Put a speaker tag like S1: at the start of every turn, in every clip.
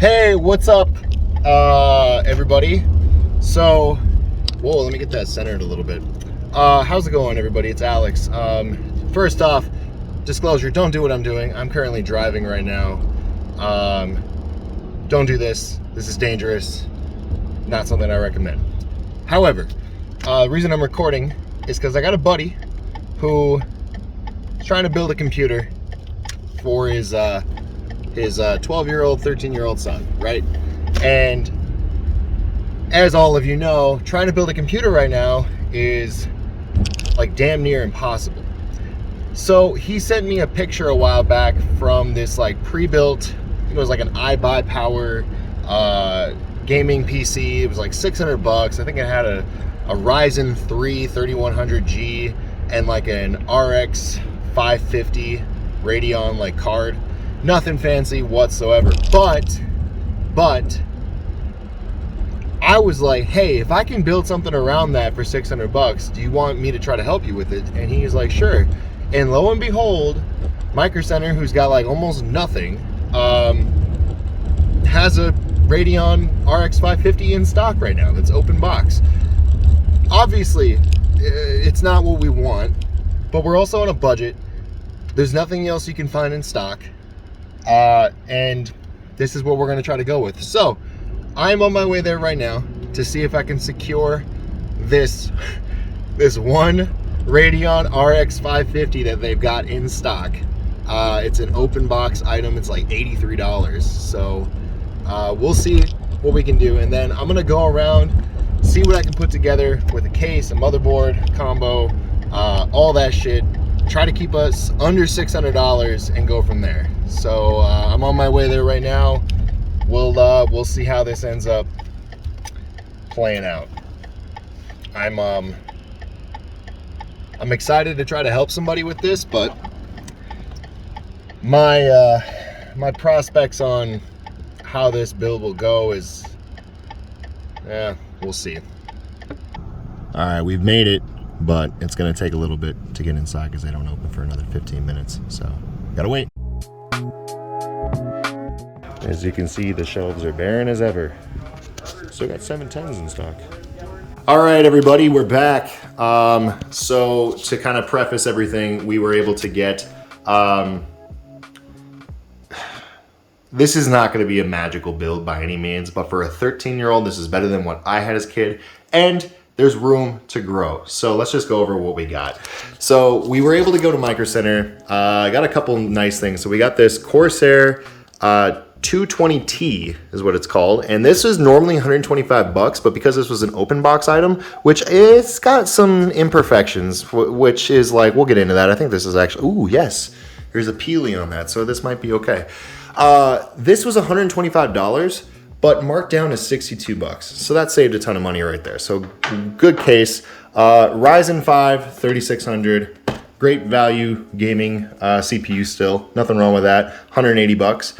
S1: Hey, what's up, everybody? So, whoa, let me get that centered a little bit. How's it going, everybody? It's Alex. First off, disclosure, don't do what I'm doing. I'm currently driving right now. Don't do this. This is dangerous. Not something I recommend. However, the reason I'm recording is because I got a buddy who is trying to build a computer for his 12-year-old, 13-year-old son, right? And as all of you know, trying to build a computer right now is like damn near impossible. So he sent me a picture a while back from this like pre-built, it was like an iBuyPower gaming PC. It was like $600. I think it had a Ryzen 3 3100G and like an RX550 Radeon like card. Nothing fancy whatsoever, but I was like, hey, if I can build something around that for $600, do you want me to try to help you with it? And he's like, sure. And lo and behold, Micro Center, who's got like almost nothing, has a Radeon RX550 in stock right now that's open box. Obviously, it's not what we want, but we're also on a budget. There's nothing else you can find in stock. And this is what we're going to try to go with. So I'm on my way there right now to see if I can secure this one Radeon RX 550 that they've got in stock. It's an open box item. It's like $83. So we'll see what we can do, and then I'm gonna go around, see what I can put together with a case, a motherboard combo, all that shit. Try to keep us under $600 and go from there. So I'm on my way there right now. We'll see how this ends up playing out. I'm excited to try to help somebody with this, but my prospects on how this build will go is, we'll see. All right, we've made it, but it's gonna take a little bit to get inside because they don't open for another 15 minutes. So gotta wait. As you can see, the shelves are barren as ever. Still got 710s in stock. All right, everybody, we're back. So to kind of preface everything, we were able to get, this is not going to be a magical build by any means, but for a 13-year-old, this is better than what I had as a kid, and there's room to grow. So let's just go over what we got. So we were able to go to Micro Center. I got a couple nice things. So we got this Corsair 220T is what it's called, and this is normally $125, but because this was an open box item, which it's got some imperfections, which is like, we'll get into that. I think this is actually, ooh, yes, there's a peely on that, so this might be okay. This was $125, but marked down to $62, so that saved a ton of money right there. So good case. Ryzen 5 3600, great value gaming CPU still, nothing wrong with that. $180.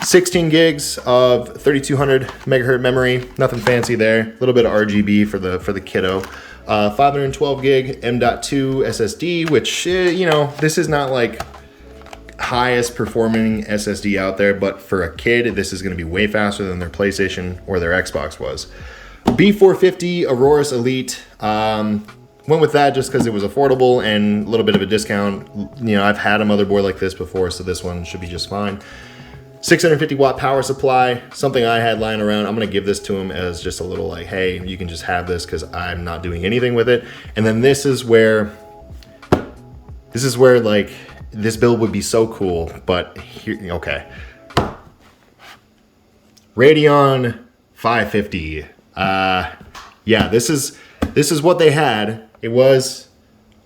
S1: 16 gigs of 3200 megahertz memory, nothing fancy there. A little bit of RGB for the kiddo. 512 gig M.2 SSD, which you know, this is not like highest performing SSD out there, but for a kid, this is going to be way faster than their PlayStation or their Xbox was. B450 Aurora Elite. Went with that just because it was affordable and a little bit of a discount. You know, I've had a motherboard like this before, so this one should be just fine. 650 watt power supply, something I had lying around. I'm gonna give this to him as just a little like, hey, you can just have this because I'm not doing anything with it. And then this is where like this build would be so cool, but here, okay. Radeon 550. Yeah, this is what they had. It was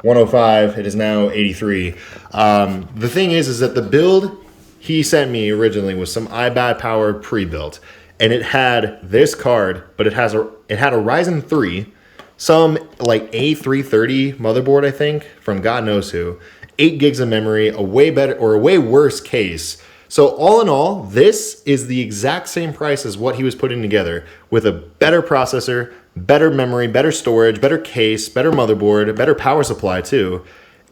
S1: 105, it is now 83. The thing is that the build he sent me originally was some iBuyPower pre-built, and it had this card, but it had a Ryzen 3, some like A330 motherboard, I think, from God knows who, 8 gigs of memory, a way better or a way worse case. So all in all, this is the exact same price as what he was putting together, with a better processor, better memory, better storage, better case, better motherboard, better power supply too,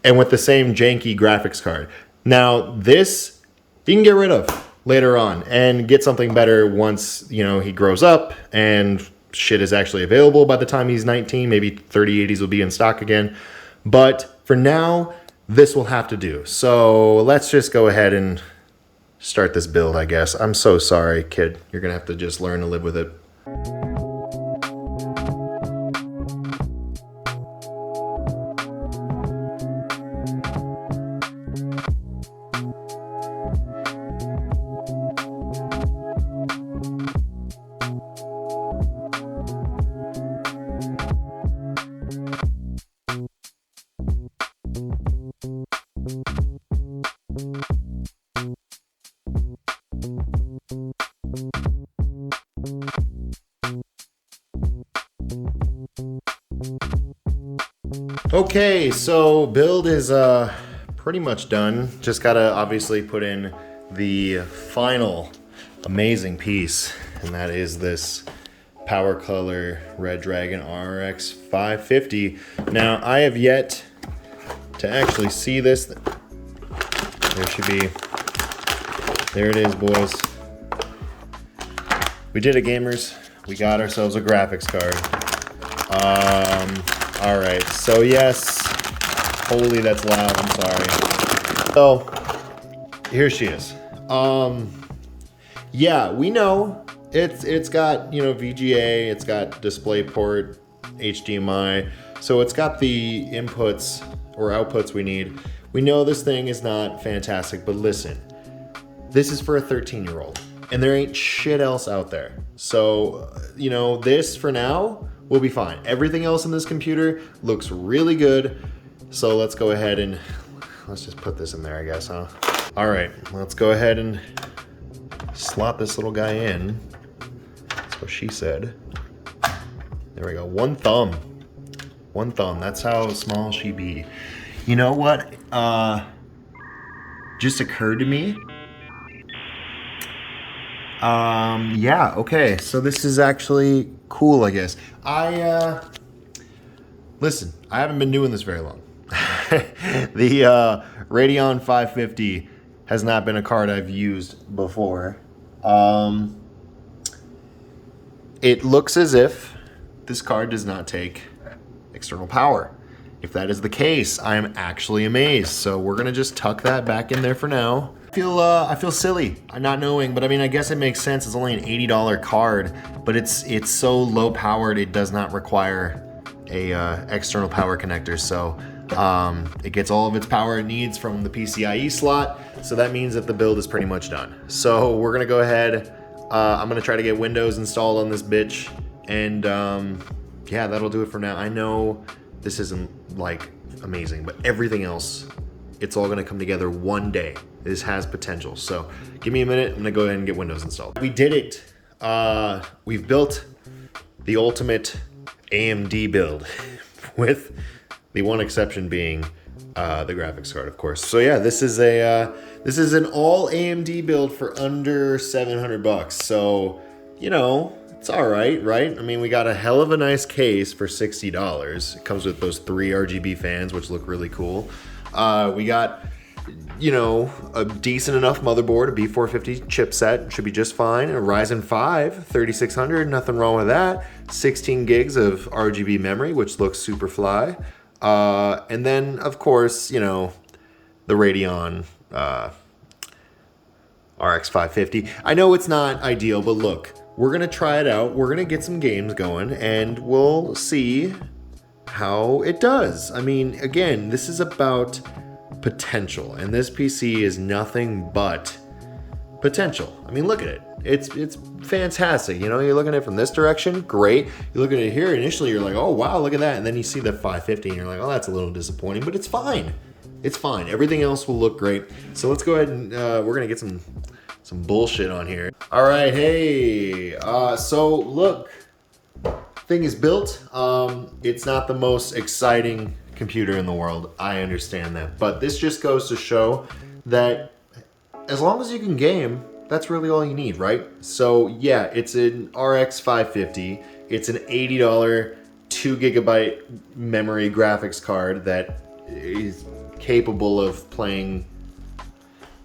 S1: and with the same janky graphics card. Now this, you can get rid of. later on and get something better once, you know, he grows up and shit is actually available by the time he's 19. Maybe 3080s will be in stock again. But for now, this will have to do. So let's just go ahead and start this build, I guess. I'm so sorry, kid. You're gonna have to just learn to live with it. Okay, so build is pretty much done. Just gotta obviously put in the final amazing piece, and that is this Power Color Red Dragon RX550. Now, I have yet to actually see this. There should be. There it is, boys. We did it, gamers. We got ourselves a graphics card. All right, so yes, holy, that's loud, I'm sorry. So, here she is. Yeah, we know it's got, you know, VGA, it's got DisplayPort, HDMI, so it's got the inputs or outputs we need. We know this thing is not fantastic, but listen, this is for a 13-year-old, and there ain't shit else out there. So, you know, this for now, we'll be fine. Everything else in this computer looks really good. So let's go ahead and let's just put this in there, I guess, huh? All right, let's go ahead and slot this little guy in. That's what she said. There we go, one thumb. One thumb, that's how small she be. You know what just occurred to me? Yeah, okay, so this is actually cool, I guess. Listen, I haven't been doing this very long. The Radeon 550 has not been a card I've used before. It looks as if this card does not take external power. If that is the case, I am actually amazed. So we're gonna just tuck that back in there for now. I feel silly, not knowing, but I mean, I guess it makes sense. It's only an $80 card, but it's so low powered, it does not require a external power connector. So it gets all of its power it needs from the PCIe slot. So that means that the build is pretty much done. So we're gonna go ahead. I'm gonna try to get Windows installed on this bitch, and yeah, that'll do it for now. I know this isn't like amazing, but everything else, it's all gonna come together one day. This has potential. So give me a minute, I'm gonna go ahead and get Windows installed. We did it. We've built the ultimate AMD build with the one exception being the graphics card, of course. So yeah, this is an all AMD build for under 700 bucks. So, you know, it's all right, right? I mean, we got a hell of a nice case for $60. It comes with those 3 RGB fans, which look really cool. We got, you know, a decent enough motherboard, a B450 chipset, should be just fine. A Ryzen 5 3600, nothing wrong with that. 16 gigs of RGB memory, which looks super fly. And then, of course, you know, the Radeon RX550. I know it's not ideal, but look, we're gonna try it out. We're gonna get some games going, and we'll see how it does. I mean, again, this is about potential, and this PC is nothing but potential. I mean, look at it. It's fantastic. You know, you're looking at it from this direction, great. You look at it here, initially you're like, oh wow, look at that. And then you see the 550 and you're like, oh, that's a little disappointing, but it's fine. It's fine. Everything else will look great. So let's go ahead and we're gonna get some bullshit on here. All right, hey, so look, thing is built. It's not the most exciting computer in the world. I understand that, but this just goes to show that as long as you can game, that's really all you need, right? So yeah, it's an RX 550. It's an $80 2GB memory graphics card that is capable of playing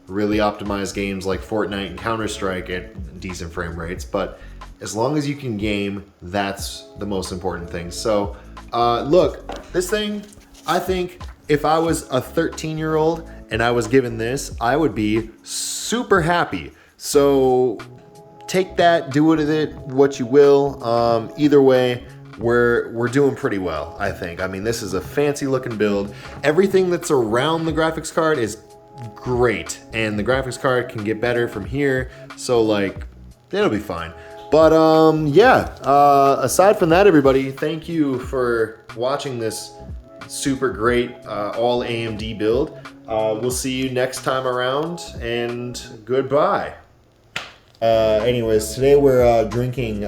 S1: really optimized games like Fortnite and Counter-Strike at decent frame rates, but as long as you can game, that's the most important thing. So, look, this thing, I think if I was a 13-year-old and I was given this, I would be super happy. So, take that, do with it what you will. Either way, we're doing pretty well, I think. I mean, this is a fancy looking build. Everything that's around the graphics card is great, and the graphics card can get better from here. So like, it'll be fine. But yeah, aside from that, everybody, thank you for watching this super great all AMD build. We'll see you next time around, and goodbye. Anyways, today we're drinking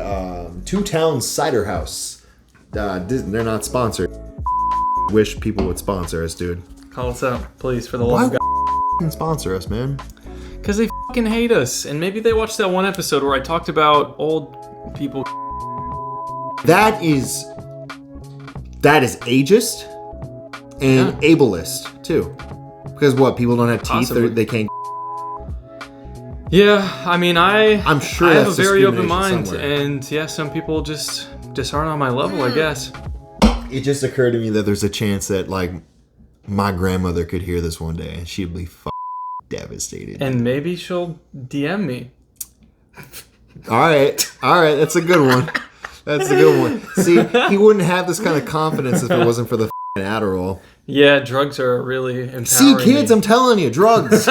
S1: Two Towns Cider House. They're not sponsored. Wish people would sponsor us, dude.
S2: Call us out, please, for the love of God.
S1: Sponsor us, man.
S2: Because they fucking hate us. And maybe they watched that one episode where I talked about old people.
S1: That is ageist and ableist, too. Because what, people don't have teeth, they can't.
S2: Yeah, I mean, I'm sure I have a very open mind,
S1: somewhere.
S2: And yeah, some people just aren't on my level, I guess.
S1: It just occurred to me that there's a chance that, like, my grandmother could hear this one day and she'd be devastated.
S2: And maybe she'll DM me.
S1: All right, that's a good one. That's a good one. See, he wouldn't have this kind of confidence if it wasn't for the Adderall.
S2: Yeah, drugs are really empowering.
S1: See, kids,
S2: me.
S1: I'm telling you, drugs.